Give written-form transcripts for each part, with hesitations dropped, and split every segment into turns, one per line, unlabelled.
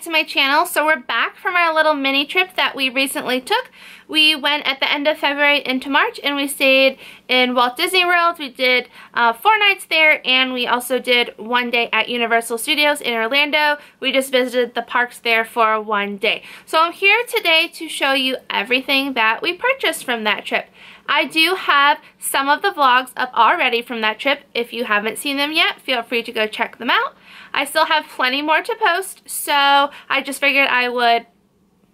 to my channel. So we're back from our little mini trip that we recently took. We went at the end of February into March and we stayed in Walt Disney World. We did 4 nights there, and we also did 1 day at Universal Studios in Orlando. We just visited the parks there for 1 day. So I'm here today to show you everything that we purchased from that trip. I do have some of the vlogs up already from that trip. If you haven't seen them yet, feel free to go check them out. I still have plenty more to post, so I just figured I would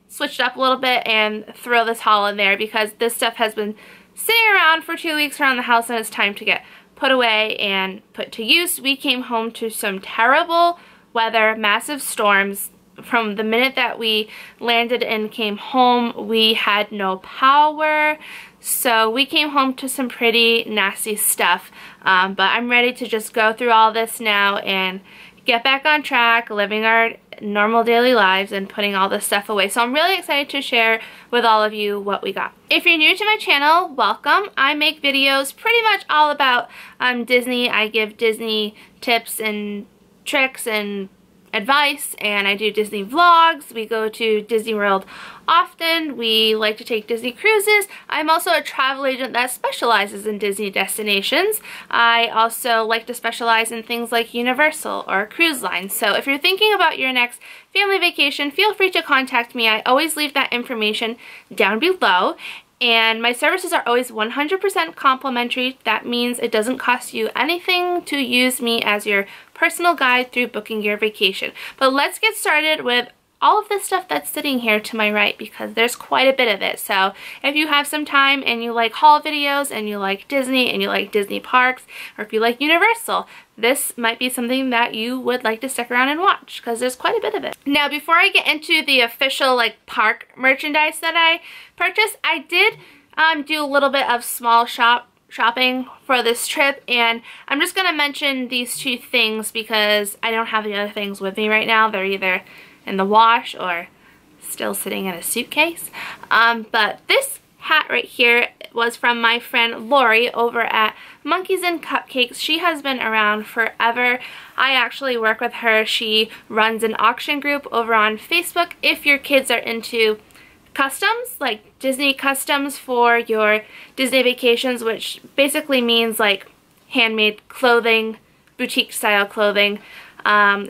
switch it up a little bit and throw this haul in there because this stuff has been sitting around for 2 weeks around the house and it's time to get put away and put to use. We came home to some terrible weather, massive storms. From the minute that we landed and came home, we had no power. So we came home to some pretty nasty stuff. But I'm ready to just go through all this now and get back on track, living our normal daily lives and putting all this stuff away. So I'm really excited to share with all of you what we got. If you're new to my channel, welcome. I make videos pretty much all about Disney. I give Disney tips and tricks and advice, and I do Disney vlogs. We go to Disney World often. We like to take Disney cruises. I'm also a travel agent that specializes in Disney destinations. I also like to specialize in things like Universal or cruise lines. So if you're thinking about your next family vacation, feel free to contact me. I always leave that information down below. And my services are always 100% complimentary. That means it doesn't cost you anything to use me as your personal guide through booking your vacation. But let's get started with all of this stuff that's sitting here to my right because there's quite a bit of it. So if you have some time and you like haul videos and you like Disney and you like Disney parks, or if you like Universal, this might be something that you would like to stick around and watch because there's quite a bit of it. Now before I get into the official park merchandise that I purchased, I did do a little bit of small shopping for this trip, and I'm just going to mention these 2 things because I don't have the other things with me right now. They're either in the wash or still sitting in a suitcase. But this hat right here was from my friend Lori over at Monkeys and Cupcakes. She has been around forever. I actually work with her. She runs an auction group over on Facebook. If your kids are into customs, like Disney customs for your Disney vacations, which basically means like handmade clothing, boutique style clothing,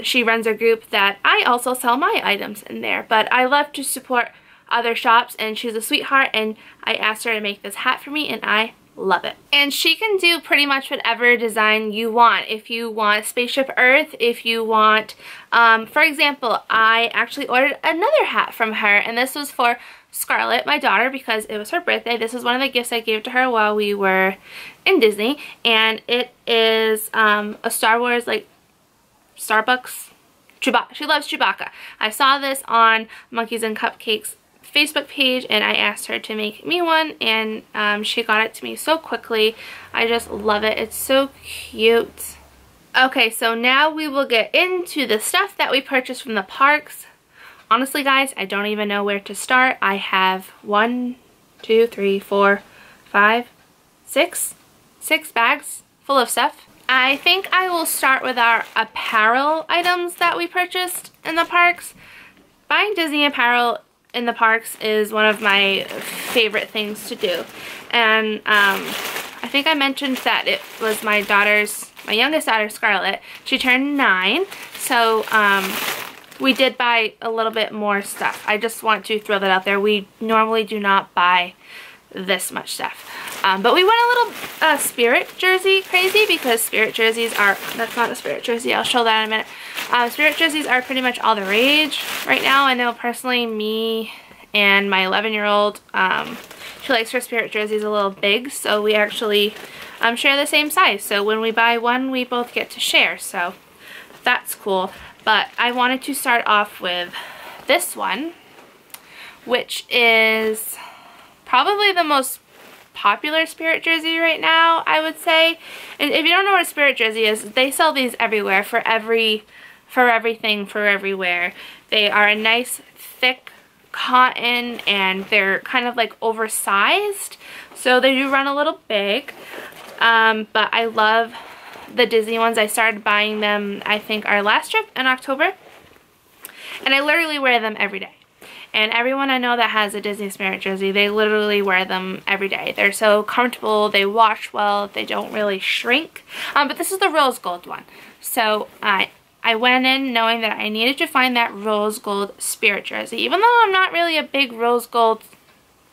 she runs a group that I also sell my items in there. But I love to support other shops, and she's a sweetheart, and I asked her to make this hat for me and I love it. And she can do pretty much whatever design you want. If you want Spaceship Earth, if you want, for example, I actually ordered another hat from her, and this was for Scarlett, my daughter, because it was her birthday. This is one of the gifts I gave to her while we were in Disney, and it is a Star Wars, Starbucks Chewbacca. She loves Chewbacca. I saw this on Monkeys and Cupcakes Facebook page and I asked her to make me one, and she got it to me so quickly. I just love it. It's so cute. Okay, so now we will get into the stuff that we purchased from the parks. Honestly guys, I don't even know where to start. I have 6 bags full of stuff. I think I will start with our apparel items that we purchased in the parks. Buying Disney apparel in the parks is one of my favorite things to do. And I think I mentioned that it was my youngest daughter, Scarlett. She turned 9, so we did buy a little bit more stuff. I just want to throw that out there. We normally do not buy this much stuff. But we went a little Spirit jersey crazy because Spirit jerseys are, that's not a Spirit jersey, I'll show that in a minute. Spirit jerseys are pretty much all the rage right now. I know personally me and my 11-year-old, she likes her Spirit jerseys a little big, so we actually share the same size. So when we buy one, we both get to share, so that's cool. But I wanted to start off with this one, which is probably the most popular Spirit jersey right now, I would say. And if you don't know what a Spirit jersey is, they sell these everywhere for everything, for everywhere. They are a nice thick cotton and they're kind of like oversized, so they do run a little big. But I love the Disney ones. I started buying them, I think, our last trip in October. And I literally wear them every day. And everyone I know that has a Disney Spirit jersey, they literally wear them every day. They're so comfortable, they wash well, they don't really shrink. But this is the rose gold one. So I went in knowing that I needed to find that rose gold Spirit jersey. Even though I'm not really a big rose gold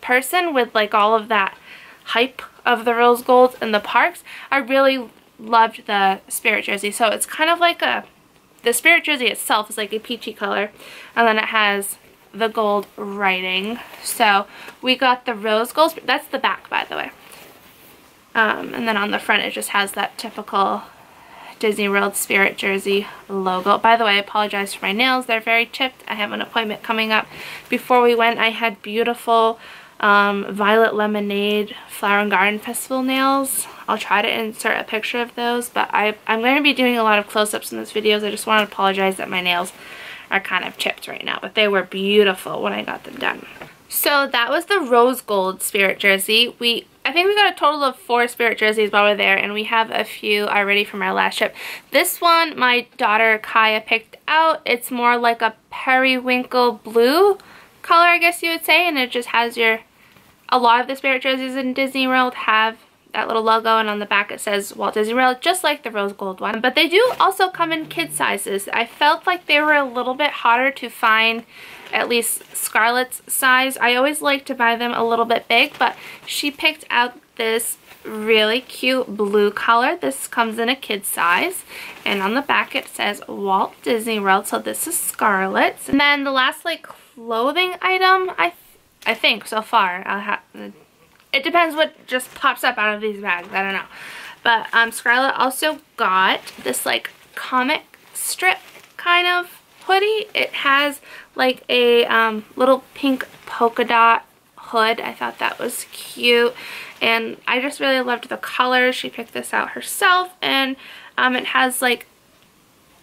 person with like all of that hype of the rose gold in the parks, I really loved the Spirit jersey. So it's kind of like the Spirit jersey itself is like a peachy color, and then it has the gold writing. So we got the rose gold. That's the back, by the way. And then on the front it just has that typical Disney World Spirit jersey logo. By the way, I apologize for my nails. They're very chipped. I have an appointment coming up. Before we went, I had beautiful Violet Lemonade Flower and Garden Festival nails. I'll try to insert a picture of those, but I'm going to be doing a lot of close-ups in this videos. I just want to apologize that my nails are kind of chipped right now, but they were beautiful when I got them done. So that was the rose gold Spirit jersey. I think we got a total of 4 Spirit jerseys while we were there, and we have a few already from our last trip. This one my daughter Kaya picked out. It's more like a periwinkle blue color, I guess you would say, and it just has a lot of the Spirit jerseys in Disney World have that little logo, and on the back it says Walt Disney World, just like the rose gold one. But they do also come in kid sizes. I felt like they were a little bit harder to find, at least Scarlett's size. I always like to buy them a little bit big, but she picked out this really cute blue color. This comes in a kid size, and on the back it says Walt Disney World, so this is Scarlett's. And then the last like clothing item, I think so far, it depends what just pops up out of these bags, I don't know. But Scarlett also got this like comic strip kind of hoodie. It has like a little pink polka dot hood. I thought that was cute, and I just really loved the colors. She picked this out herself, and it has like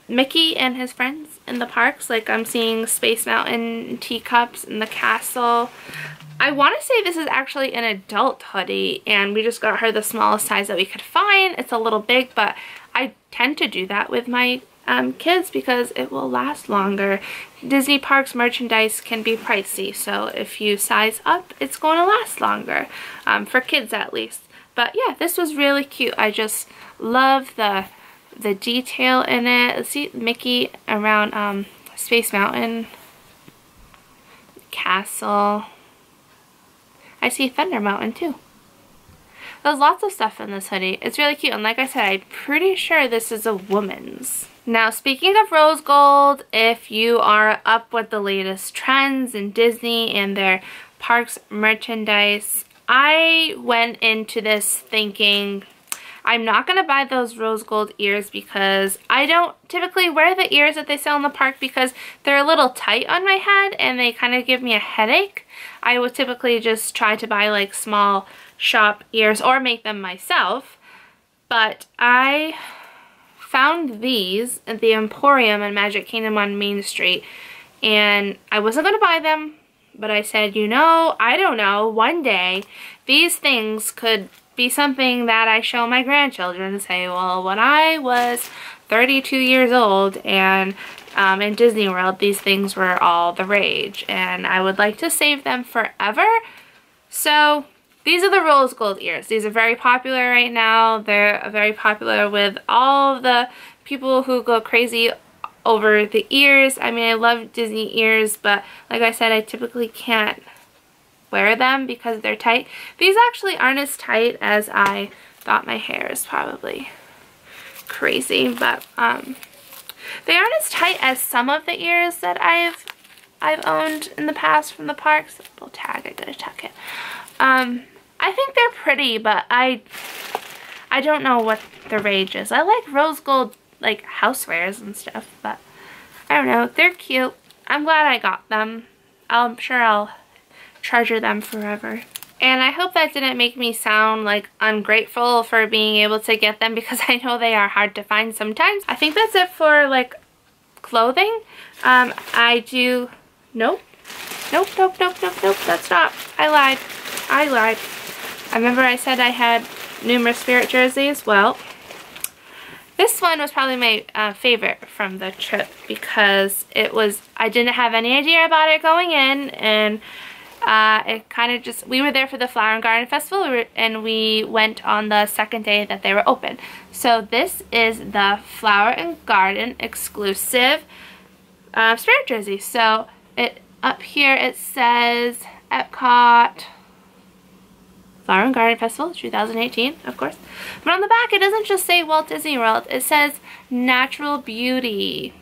Mickey and his friends in the parks. Like I'm seeing Space Mountain teacups in the castle. I want to say this is actually an adult hoodie, and we just got her the smallest size that we could find. It's a little big, but I tend to do that with my kids because it will last longer. Disney parks merchandise can be pricey, so if you size up, it's going to last longer, for kids at least. But yeah, this was really cute. I just love the detail in it. Let's see Mickey around Space Mountain, castle. I see Thunder Mountain too. There's lots of stuff in this hoodie. It's really cute, and like I said, I'm pretty sure this is a woman's. Now, speaking of rose gold, if you are up with the latest trends in Disney and their parks merchandise, I went into this thinking I'm not going to buy those rose gold ears because I don't typically wear the ears that they sell in the park because they're a little tight on my head and they kind of give me a headache. I would typically just try to buy like small shop ears or make them myself. But I found these at the Emporium in Magic Kingdom on Main Street, and I wasn't going to buy them, but I said, you know, I don't know, one day these things could be something that I show my grandchildren and say, well, when I was 32 years old and in Disney World, these things were all the rage, and I would like to save them forever. So these are the rose gold ears. These are very popular right now. They're very popular with all the people who go crazy over the ears. I mean, I love Disney ears, but like I said, I typically can't wear them because they're tight. These actually aren't as tight as I thought. My hair is probably crazy, but they aren't as tight as some of the ears that I've owned in the past from the parks. Little tag, I gotta tuck it. I think they're pretty, but I don't know what the rage is. I like rose gold like housewares and stuff, but I don't know. They're cute. I'm glad I got them. I'm sure I'll treasure them forever. And I hope that didn't make me sound like ungrateful for being able to get them because I know they are hard to find sometimes. I think that's it for like clothing. I do, nope, that's not, I lied. I remember I said I had numerous Spirit jerseys. Well, this this one was probably my favorite from the trip because I didn't have any idea about it going in, and it kind of just, we were there for the Flower and Garden Festival, and we went on the second day that they were open. So this is the Flower and Garden exclusive spirit jersey. So up here it says Epcot Flower and Garden Festival 2018, of course. But on the back it doesn't just say Walt Disney World, it says Natural Beauty.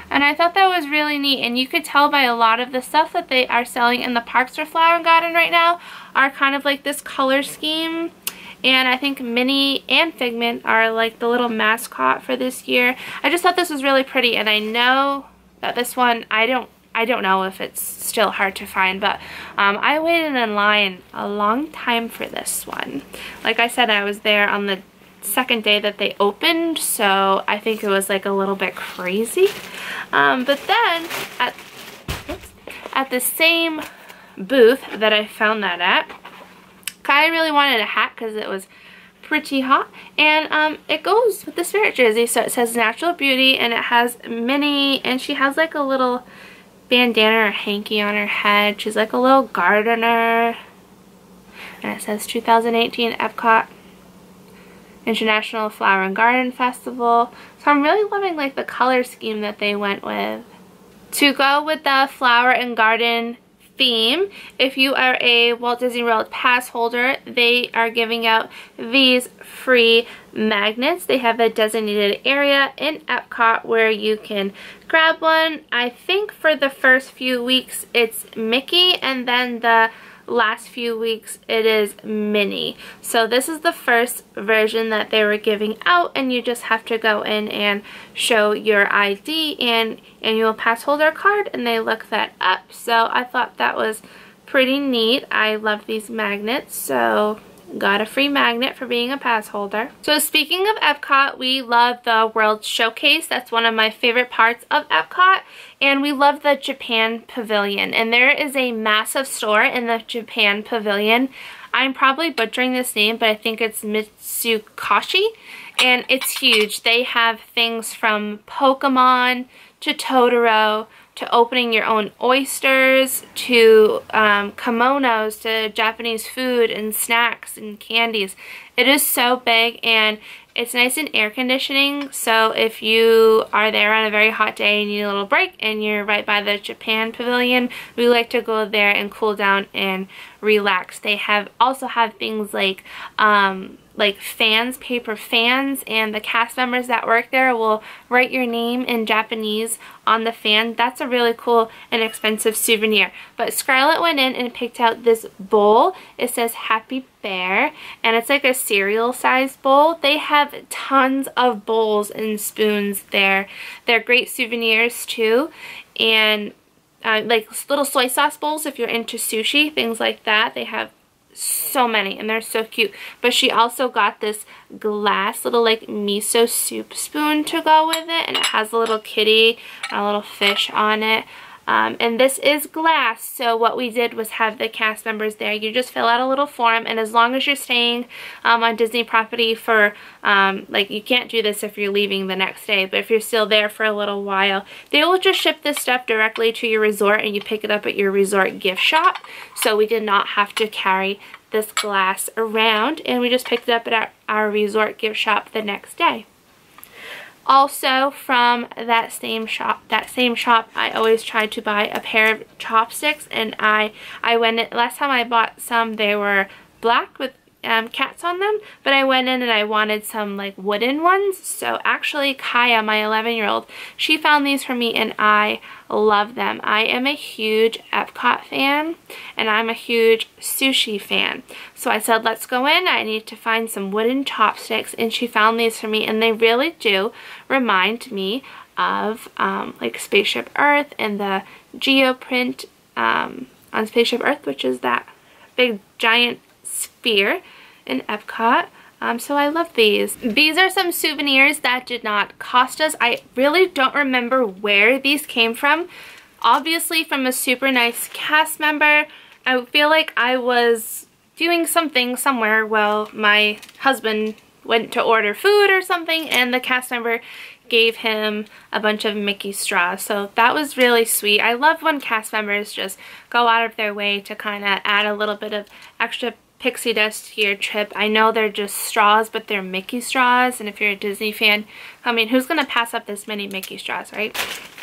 And I thought that was really neat, and you could tell by a lot of the stuff that they are selling in the parks for Flower and Garden right now are kind of like this color scheme. And I think Minnie and Figment are like the little mascot for this year. I just thought this was really pretty, and I know that this one, I don't know if it's still hard to find, but I waited in line a long time for this one. Like I said, I was there on the second day that they opened, so I think it was like a little bit crazy. But then at the same booth that I found that at, I really wanted a hat because it was pretty hot, and it goes with the spirit jersey. So it says Natural Beauty, and it has Minnie, and she has like a little bandana or hanky on her head. She's like a little gardener, and it says 2018 Epcot International Flower and Garden Festival. So I'm really loving like the color scheme that they went with. To go with the Flower and Garden theme, if you are a Walt Disney World pass holder, they are giving out these free magnets. They have a designated area in Epcot where you can grab one. I think for the first few weeks it's Mickey, and then the last few weeks it is Minnie. So this is the first version that they were giving out, and you just have to go in and show your ID and annual pass holder card, and they look that up. So I thought that was pretty neat. I love these magnets, so got a free magnet for being a pass holder. So speaking of Epcot, we love the World Showcase. That's one of my favorite parts of Epcot. And we love the Japan Pavilion. And there is a massive store in the Japan Pavilion. I'm probably butchering this name, but I think it's Mitsukashi. And it's huge. They have things from Pokemon to Totoro to opening your own oysters, to kimonos, to Japanese food and snacks and candies. It is so big, and it's nice and air conditioning, so if you are there on a very hot day and you need a little break and you're right by the Japan Pavilion, we like to go there and cool down and relax. They also have things like fans, paper fans, and the cast members that work there will write your name in Japanese on the fan. That's a really cool and expensive souvenir. But Scarlett went in and picked out this bowl. It says Happy Bear, and it's like a cereal sized bowl. They have tons of bowls and spoons there. They're great souvenirs too, and like little soy sauce bowls if you're into sushi, things like that. They have so many, and they're so cute. But she also got this glass little like miso soup spoon to go with it, and it has a little kitty and a little fish on it. And this is glass, so what we did was have the cast members there. You just fill out a little form, and as long as you're staying on Disney property for, like, you can't do this if you're leaving the next day, but if you're still there for a little while, they will just ship this stuff directly to your resort, and you pick it up at your resort gift shop. So we did not have to carry this glass around, and we just picked it up at our resort gift shop the next day. Also from that same shop, I always try to buy a pair of chopsticks, and I went in, last time I bought some, they were black with cats on them, but I went in and I wanted some like wooden ones. So actually Kaya, my 11-year-old, she found these for me, and I love them. I am a huge Epcot fan, and I'm a huge sushi fan. So I said, let's go in, I need to find some wooden chopsticks, and she found these for me, and they really do remind me of like Spaceship Earth and the geoprint on Spaceship Earth, which is that big giant sphere in Epcot. So I love these. These are some souvenirs that did not cost us. I really don't remember where these came from. Obviously from a super nice cast member. I feel like I was doing something somewhere while my husband went to order food or something, and the cast member gave him a bunch of Mickey straws. So that was really sweet. I love when cast members just go out of their way to kind of add a little bit of extra pixie dust to your trip. I know they're just straws, but they're Mickey straws, and if you're a Disney fan, I mean, who's gonna pass up this many Mickey straws, right?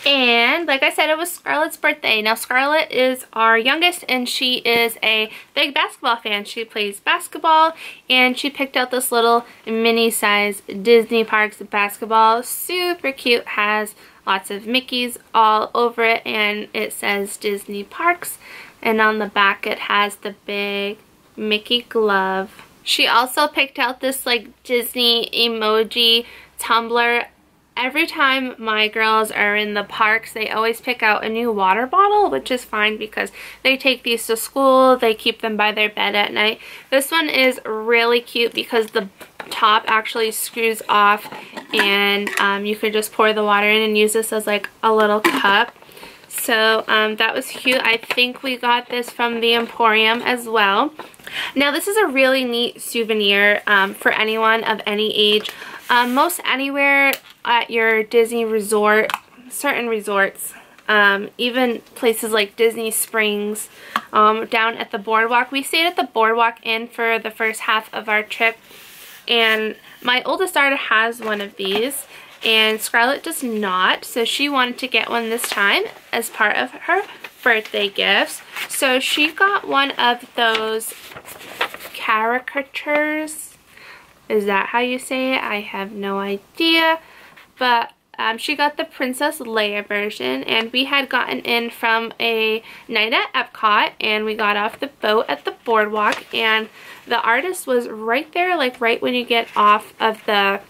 And like I said, it was Scarlett's birthday. Now Scarlett is our youngest, and she is a big basketball fan. She plays basketball, and she picked out this little mini size Disney Parks basketball. Super cute, has lots of Mickeys all over it, and it says Disney Parks, and on the back it has the big Mickey glove. She also picked out this like Disney emoji tumbler. Every time my girls are in the parks, they always pick out a new water bottle, which is fine because they take these to school, they keep them by their bed at night. This one is really cute because the top actually screws off, and you could just pour the water in and use this as like a little cup. So that was cute. I think we got this from the Emporium as well. Now this is a really neat souvenir for anyone of any age. Most anywhere at your Disney resort, certain resorts, even places like Disney Springs, down at the boardwalk. We stayed at the Boardwalk Inn for the first half of our trip, and my oldest daughter has one of these, and Scarlett does not, so she wanted to get one this time as part of her birthday gifts. So she got one of those caricatures. Is that how you say it? I have no idea. But she got the Princess Leia version, and we had gotten in from a night at Epcot, and we got off the boat at the boardwalk, and the artist was right there, like right when you get off of the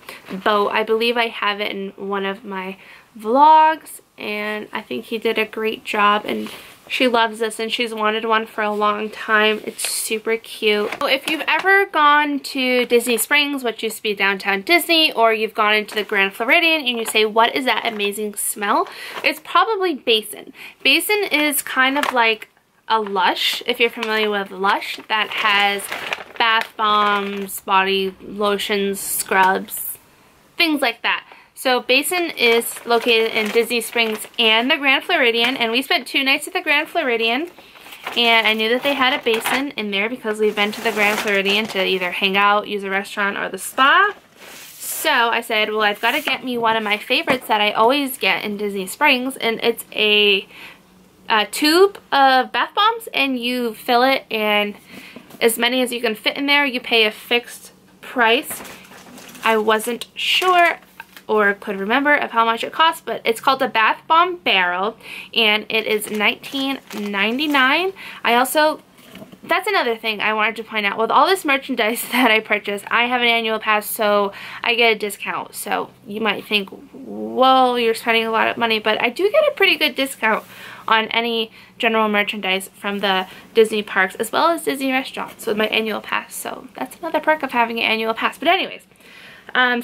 boat. I believe I have it in one of my vlogs, and I think he did a great job, and she loves this, and she's wanted one for a long time. It's super cute. So if you've ever gone to Disney Springs, which used to be downtown Disney, or you've gone into the Grand Floridian and you say, what is that amazing smell? It's probably Basin. Basin is kind of like a Lush, if you're familiar with Lush, that has bath bombs, body lotions, scrubs, things like that. So Basin is located in Disney Springs and the Grand Floridian, and we spent 2 nights at the Grand Floridian, and I knew that they had a Basin in there because we've been to the Grand Floridian to either hang out, use a restaurant, or the spa. So I said, well, I've got to get me one of my favorites that I always get in Disney Springs, and it's a tube of bath bombs, and you fill it, and as many as you can fit in there, you pay a fixed price. I wasn't sure or could remember of how much it costs, but it's called a bath bomb barrel, and it is $19.99. I also, that's another thing I wanted to point out. With all this merchandise that I purchased, I have an annual pass, so I get a discount. So you might think, whoa, you're spending a lot of money, but I do get a pretty good discount on any general merchandise from the Disney parks as well as Disney restaurants with my annual pass. So that's another perk of having an annual pass. But anyways,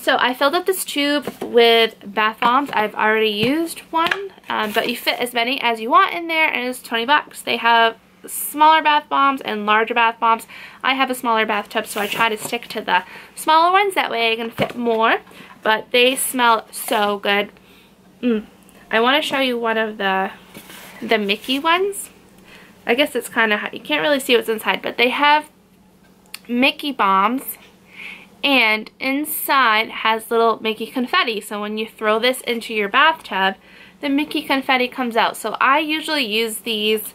so I filled up this tube with bath bombs. I've already used one, but you fit as many as you want in there, and it's 20 bucks. They have smaller bath bombs and larger bath bombs. I have a smaller bathtub, so I try to stick to the smaller ones. That way I can fit more, but they smell so good. I want to show you one of the Mickey ones. I guess it's kind of, you can't really see what's inside, but they have Mickey bombs, and inside has little Mickey confetti. So when you throw this into your bathtub, the Mickey confetti comes out. So I usually use these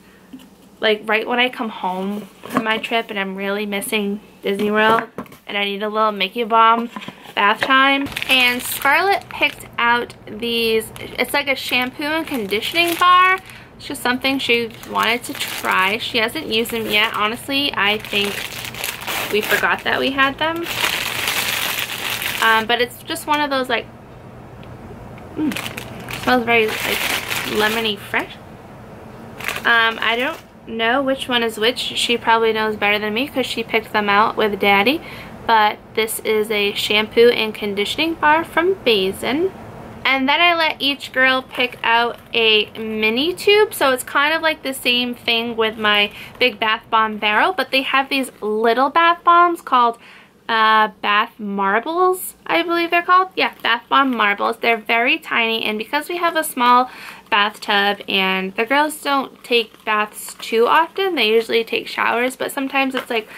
like right when I come home from my trip and I'm really missing Disney World and I need a little Mickey bomb bath time. And Scarlett picked out these, it's like a shampoo and conditioning bar. It's just something she wanted to try. She hasn't used them yet. Honestly, I think we forgot that we had them. But it's just one of those like, smells very like lemony fresh. I don't know which one is which. She probably knows better than me because she picked them out with Daddy. But this is a shampoo and conditioning bar from Basin. And then I let each girl pick out a mini tube. So it's kind of like the same thing with my big bath bomb barrel, but they have these little bath bombs called bath marbles, I believe they're called. Yeah, bath bomb marbles. They're very tiny, and because we have a small bathtub and the girls don't take baths too often, they usually take showers, but sometimes it's like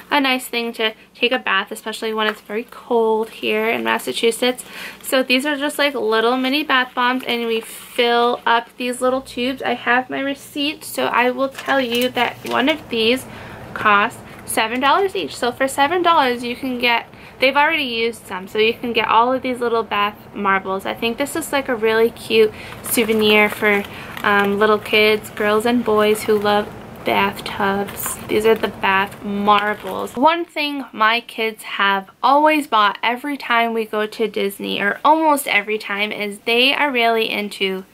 a nice thing to take a bath, especially when it's very cold here in Massachusetts. So these are just like little mini bath bombs, and we fill up these little tubes. I have my receipt, so I will tell you that one of these costs $7 each. So for $7 you can get, they've already used some, so you can get all of these little bath marbles. I think this is like a really cute souvenir for little kids, girls and boys who love bathtubs. These are the bath marbles. One thing my kids have always bought every time we go to Disney, or almost every time, is they are really into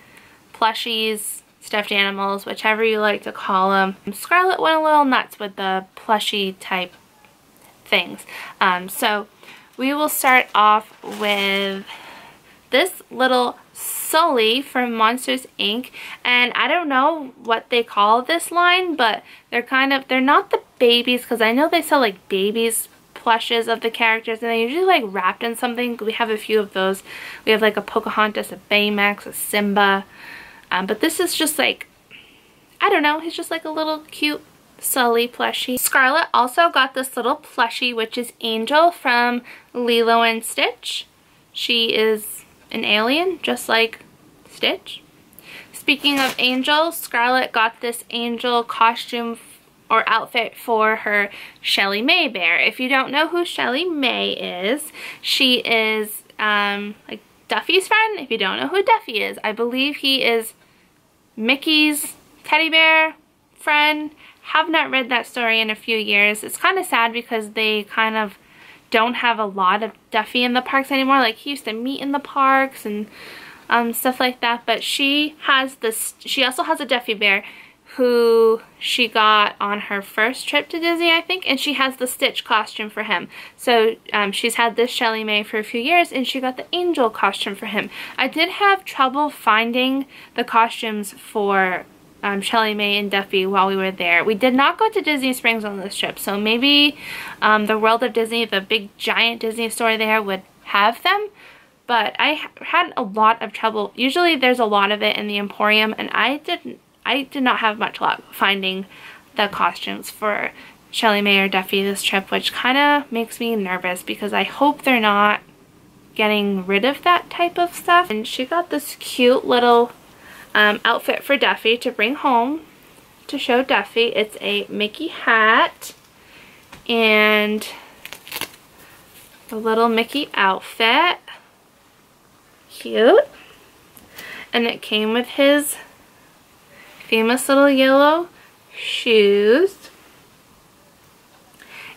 plushies, stuffed animals, whichever you like to call them. Scarlett went a little nuts with the plushie type things. So we will start off with this little Sully from Monsters Inc. And I don't know what they call this line, but they're not the babies, because I know they sell like babies plushes of the characters, and they're usually like wrapped in something. We have a few of those. We have like a Pocahontas, a Baymax, a Simba. But this is just like, I don't know, he's just like a little cute Sully plushie. Scarlett also got this little plushie, which is Angel from Lilo and Stitch. She is an alien, just like Stitch. Speaking of Angel, Scarlett got this Angel costume or outfit for her Shelly May bear. If you don't know who Shelly May is, she is like Duffy's friend. If you don't know who Duffy is, I believe he is Mickey's teddy bear friend. Have not read that story in a few years. It's kind of sad because they kind of don't have a lot of Duffy in the parks anymore. Like, he used to meet in the parks and stuff like that. But she has this, she also has a Duffy bear who she got on her first trip to Disney, I think, and she has the Stitch costume for him. So she's had this Shelly May for a few years, and she got the Angel costume for him. I did have trouble finding the costumes for Shelly May and Duffy while we were there. We did not go to Disney Springs on this trip, so maybe the World of Disney, the big giant Disney store there, would have them. But I had a lot of trouble. Usually there's a lot of it in the Emporium, and I did not have much luck finding the costumes for Shelly May or Duffy this trip, which kind of makes me nervous because I hope they're not getting rid of that type of stuff. And she got this cute little outfit for Duffy to bring home to show Duffy. It's a Mickey hat and the little Mickey outfit. Cute. And it came with his famous little yellow shoes.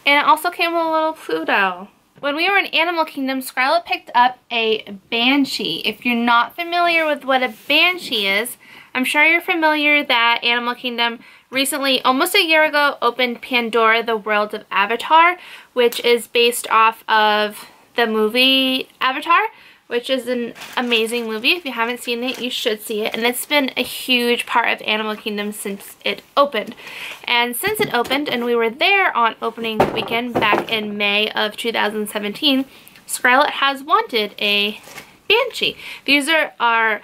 And it also came with a little Pluto. When we were in Animal Kingdom, Scarlett picked up a Banshee. If you're not familiar with what a Banshee is, I'm sure you're familiar that Animal Kingdom recently, almost a year ago, opened Pandora, the World of Avatar, which is based off of the movie Avatar, which is an amazing movie. If you haven't seen it, you should see it. And it's been a huge part of Animal Kingdom since it opened. And since it opened, and we were there on opening weekend back in May of 2017, Scarlett has wanted a Banshee. These are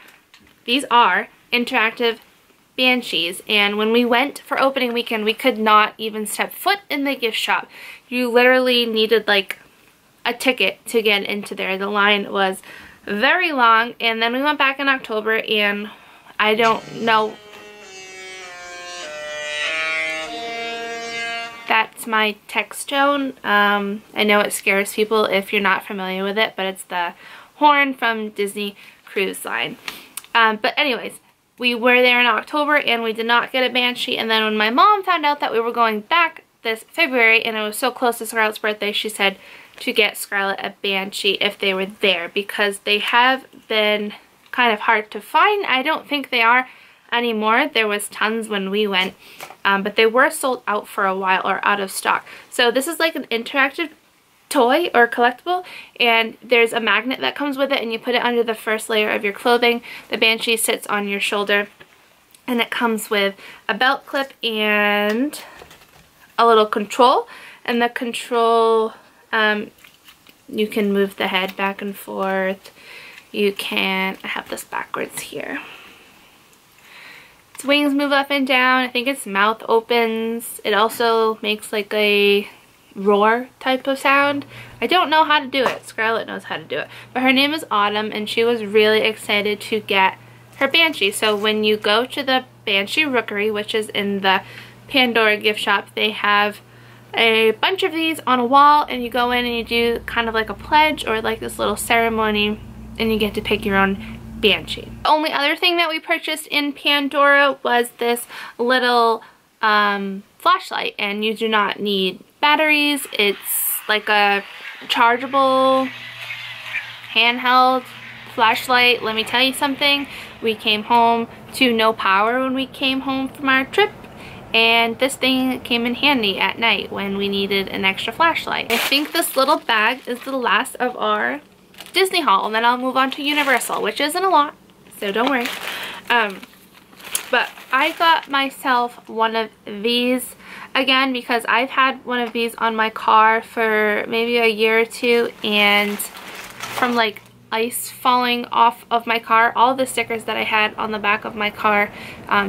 interactive Banshees. And when we went for opening weekend, we could not even step foot in the gift shop. You literally needed like a ticket to get into there. The line was very long, and then we went back in October, and I don't know. That's my text tone. I know it scares people if you're not familiar with it, but it's the horn from Disney Cruise Line. But anyways, we were there in October, and we did not get a Banshee, and then when my mom found out that we were going back this February, and it was so close to Scarlett's birthday, she said to get Scarlett a Banshee if they were there, because they have been kind of hard to find. I don't think they are anymore. There was tons when we went, but they were sold out for a while or out of stock. So this is like an interactive toy or collectible, and there's a magnet that comes with it, and you put it under the first layer of your clothing. The Banshee sits on your shoulder, and it comes with a belt clip and a little control, and the control You can move the head back and forth. You can, I have this backwards here. Its wings move up and down. I think its mouth opens. It also makes like a roar type of sound. I don't know how to do it. Scarlett knows how to do it. But her name is Autumn, and she was really excited to get her Banshee. So when you go to the Banshee Rookery, which is in the Pandora gift shop, they have a bunch of these on a wall, and you go in and you do kind of like a pledge or like this little ceremony, and you get to pick your own Banshee. The only other thing that we purchased in Pandora was this little flashlight, and you do not need batteries. It's like a chargeable handheld flashlight. Let me tell you something, we came home to no power when we came home from our trip, and this thing came in handy at night when we needed an extra flashlight. I think this little bag is the last of our Disney haul, and then I'll move on to Universal, which isn't a lot, so don't worry. But I got myself one of these again because I've had one of these on my car for maybe a year or two, and from like ice falling off of my car, all the stickers that I had on the back of my car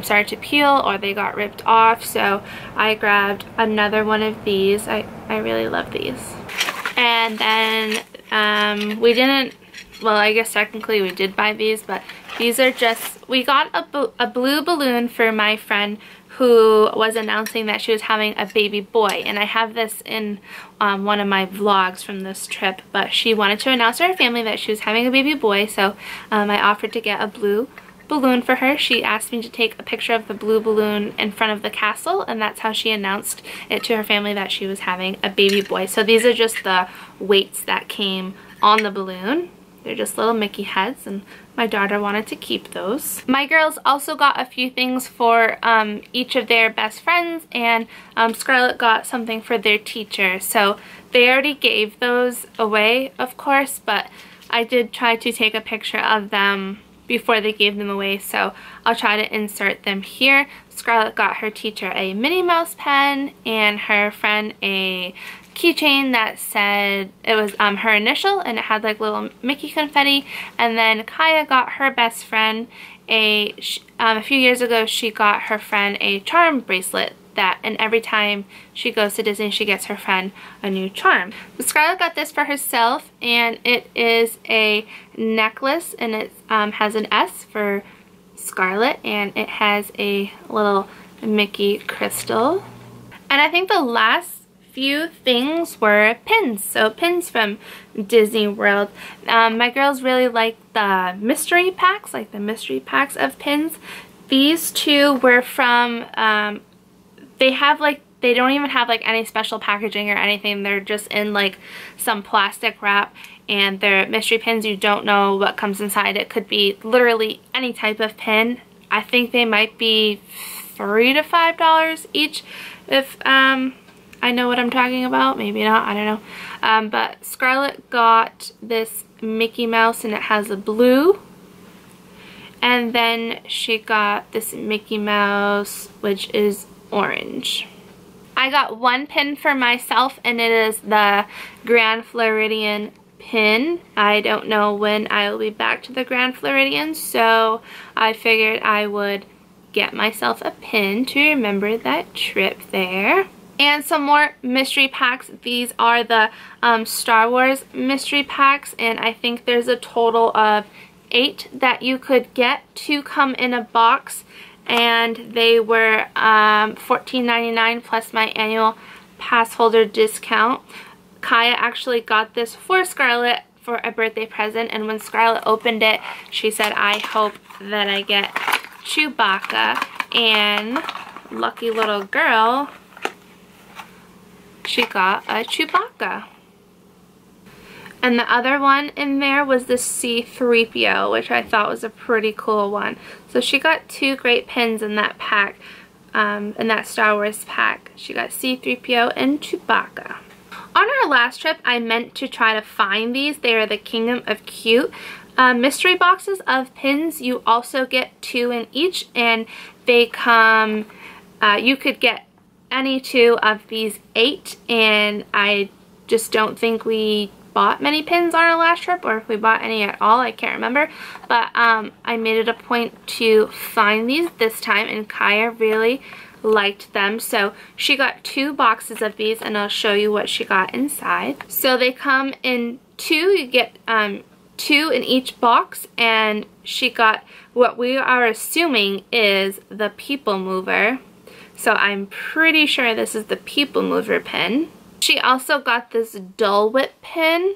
started to peel or they got ripped off, so I grabbed another one of these. I really love these. And then we didn't, well, I guess technically we did buy these, but these are just, we got a blue balloon for my friend who was announcing that she was having a baby boy, and I have this in one of my vlogs from this trip, but she wanted to announce to her family that she was having a baby boy, so I offered to get a blue balloon for her. She asked me to take a picture of the blue balloon in front of the castle, and that's how she announced it to her family that she was having a baby boy. So these are just the weights that came on the balloon. They're just little Mickey heads, and my daughter wanted to keep those. My girls also got a few things for each of their best friends, and Scarlett got something for their teacher. So they already gave those away, of course, but I did try to take a picture of them before they gave them away, so I'll try to insert them here. Scarlett got her teacher a Minnie Mouse pen, and her friend a keychain that said, it was her initial, and it had like little Mickey confetti. And then Kaya got her best friend a few years ago she got her friend a charm bracelet, and every time she goes to Disney she gets her friend a new charm. Scarlett got this for herself, and it is a necklace, and it has an S for Scarlett, and it has a little Mickey crystal. And I think the last few things were pins, so pins from Disney World. My girls really like the mystery packs, of pins. These two were from, they don't even have like any special packaging or anything. They're just in like some plastic wrap, and they're mystery pins. You don't know what comes inside. It could be literally any type of pin. I think they might be $3 to $5 each, if I know what I'm talking about. Maybe not, I don't know. But Scarlett got this Mickey Mouse, and it has a blue. And then she got this Mickey Mouse, which is orange. I got one pin for myself, and it is the Grand Floridian pin. I don't know when I will be back to the Grand Floridian, so I figured I would get myself a pin to remember that trip there. And some more mystery packs. These are the Star Wars mystery packs, and I think there's a total of 8 that you could get to come in a box, and they were $14.99 plus my annual pass holder discount. Kaya actually got this for Scarlett for a birthday present, and when Scarlett opened it, she said, I hope that I get Chewbacca, and lucky little girl, she got a Chewbacca. And the other one in there was the C-3PO, which I thought was a pretty cool one. So she got 2 great pins in that pack, in that Star Wars pack. She got C-3PO and Chewbacca. On our last trip, I meant to try to find these. They are the Kingdom of Cute mystery boxes of pins. You also get 2 in each, and they come, you could get any 2 of these 8, and I just don't think we bought many pins on our last trip, or if we bought any at all, I can't remember. But I made it a point to find these this time, and Kaya really liked them. So she got 2 boxes of these, and I'll show you what she got inside. So they come in 2. You get 2 in each box, and she got what we are assuming is the People Mover. So I'm pretty sure this is the People Mover pin. She also got this Dole Whip pin.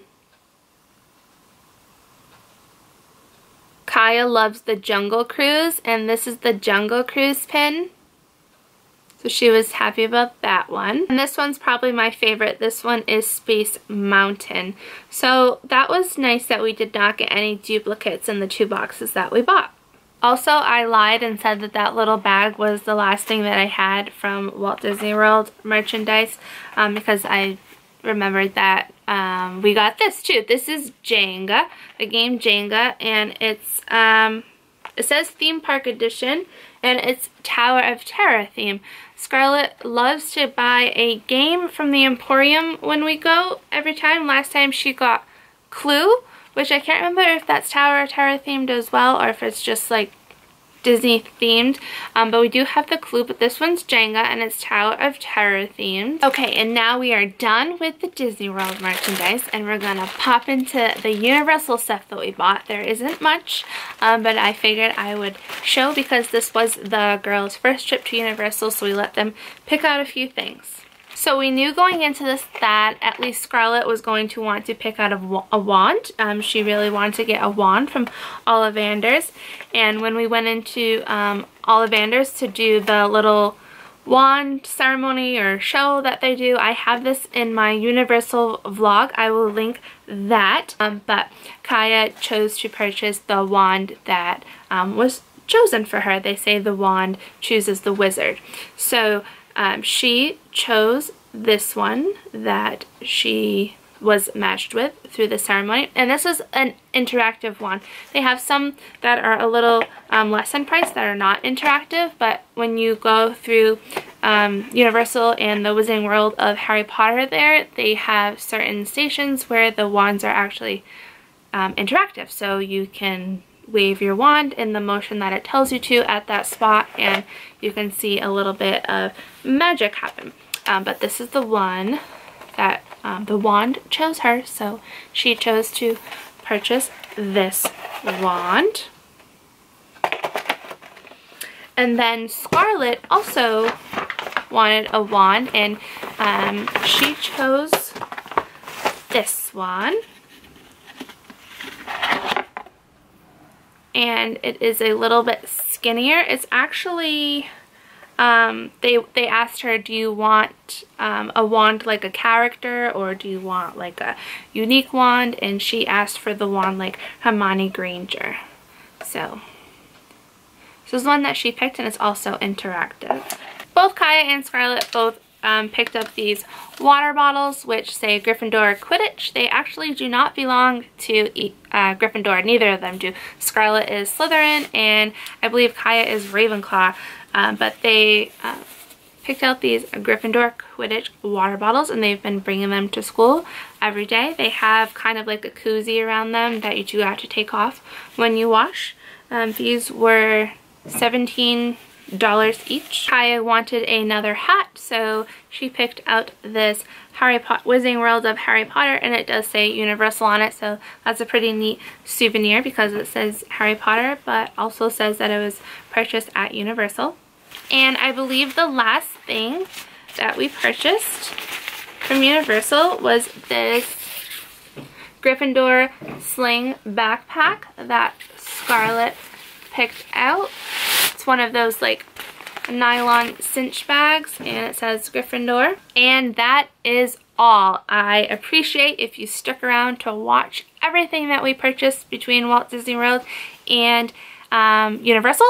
Kaya loves the Jungle Cruise, and this is the Jungle Cruise pin. So she was happy about that one. And this one's probably my favorite. This one is Space Mountain. So that was nice that we did not get any duplicates in the 2 boxes that we bought. Also, I lied and said that that little bag was the last thing that I had from Walt Disney World merchandise, because I remembered that we got this too. This is Jenga, the game Jenga, and it's it says Theme Park Edition, and it's Tower of Terror theme. Scarlett loves to buy a game from the Emporium when we go every time. Last time she got Clue, which I can't remember if that's Tower of Terror themed as well, or if it's just like Disney themed. But we do have the Clue, but this one's Jenga, and it's Tower of Terror themed. Okay, and now we are done with the Disney World merchandise, and we're gonna pop into the Universal stuff that we bought. There isn't much, but I figured I would show because this was the girls' first trip to Universal, so we let them pick out a few things. So we knew going into this that at least Scarlett was going to want to pick out a wand. She really wanted to get a wand from Ollivander's. And when we went into Ollivander's to do the little wand ceremony or show that they do, I have this in my Universal vlog. I will link that. But Kaya chose to purchase the wand that was chosen for her. They say the wand chooses the wizard. So she chose this one that she was matched with through the ceremony, and this is an interactive one. They have some that are a little less in price that are not interactive, but when you go through Universal and the Wizarding World of Harry Potter there, they have certain stations where the wands are actually interactive, so you can wave your wand in the motion that it tells you to at that spot, and you can see a little bit of magic happen. But this is the one that the wand chose her, so she chose to purchase this wand. And then Scarlett also wanted a wand, and she chose this one. And it is a little bit skinnier. It's actually, they asked her, do you want a wand like a character, or do you want like a unique wand? And she asked for the wand like Hermione Granger. So this is one that she picked, and it's also interactive. Both Kaya and Scarlett both picked up these water bottles which say Gryffindor Quidditch. They actually do not belong to Gryffindor. Neither of them do. Scarlett is Slytherin, and I believe Kaya is Ravenclaw. But they picked out these Gryffindor Quidditch water bottles, and they've been bringing them to school every day. They have kind of like a koozie around them that you do have to take off when you wash. These were $17 each. Kaya wanted another hat, so she picked out this Wizarding World of Harry Potter, and it does say Universal on it, so that's a pretty neat souvenir because it says Harry Potter, but also says that it was purchased at Universal. And I believe the last thing that we purchased from Universal was this Gryffindor sling backpack that Scarlett picked out. It's one of those like nylon cinch bags, and it says Gryffindor. And that is all. I appreciate if you stuck around to watch everything that we purchased between Walt Disney World and Universal.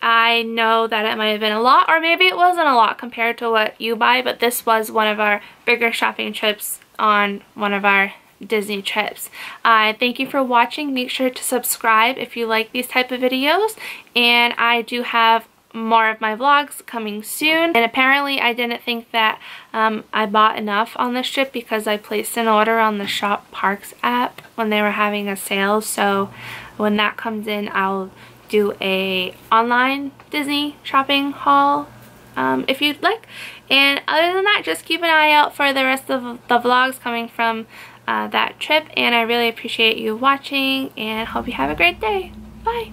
I know that it might have been a lot, or maybe it wasn't a lot compared to what you buy, but this was one of our bigger shopping trips on one of our Disney trips. Thank you for watching. Make sure to subscribe if you like these type of videos, and I do have more of my vlogs coming soon. And apparently I didn't think that I bought enough on this trip because I placed an order on the Shop Parks app when they were having a sale. So when that comes in, I'll do a online Disney shopping haul if you'd like. And other than that, just keep an eye out for the rest of the vlogs coming from that trip. And I really appreciate you watching and hope you have a great day. Bye!